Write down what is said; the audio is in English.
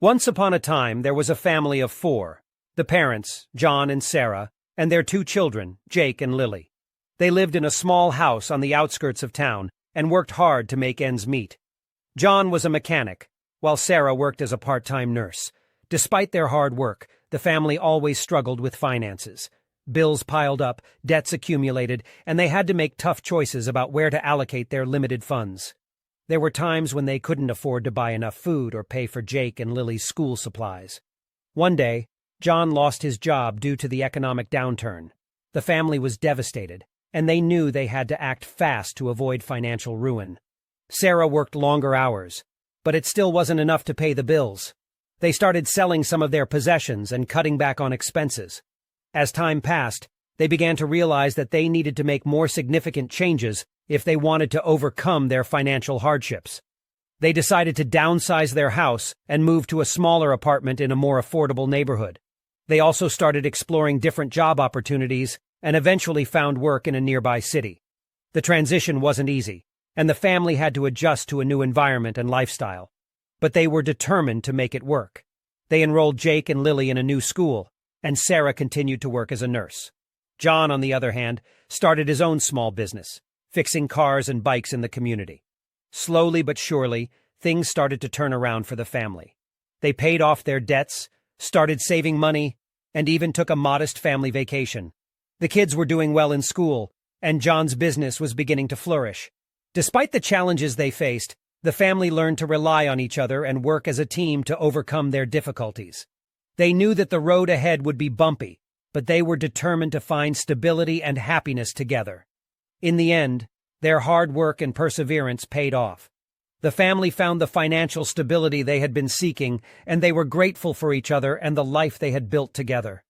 Once upon a time, there was a family of four. The parents, John and Sarah, and their two children, Jake and Lily. They lived in a small house on the outskirts of town and worked hard to make ends meet. John was a mechanic, while Sarah worked as a part-time nurse. Despite their hard work, the family always struggled with finances. Bills piled up, debts accumulated, and they had to make tough choices about where to allocate their limited funds. There were times when they couldn't afford to buy enough food or pay for Jake and Lily's school supplies. One day, John lost his job due to the economic downturn. The family was devastated, and they knew they had to act fast to avoid financial ruin. Sarah worked longer hours, but it still wasn't enough to pay the bills. They started selling some of their possessions and cutting back on expenses. As time passed, they began to realize that they needed to make more significant changes if they wanted to overcome their financial hardships. They decided to downsize their house and move to a smaller apartment in a more affordable neighborhood. They also started exploring different job opportunities and eventually found work in a nearby city. The transition wasn't easy, and the family had to adjust to a new environment and lifestyle. But they were determined to make it work. They enrolled Jake and Lily in a new school, and Sarah continued to work as a nurse. John, on the other hand, started his own small business, fixing cars and bikes in the community. Slowly but surely, things started to turn around for the family. They paid off their debts, started saving money, and even took a modest family vacation. The kids were doing well in school, and John's business was beginning to flourish. Despite the challenges they faced, the family learned to rely on each other and work as a team to overcome their difficulties. They knew that the road ahead would be bumpy, but they were determined to find stability and happiness together. In the end, their hard work and perseverance paid off. The family found the financial stability they had been seeking, and they were grateful for each other and the life they had built together.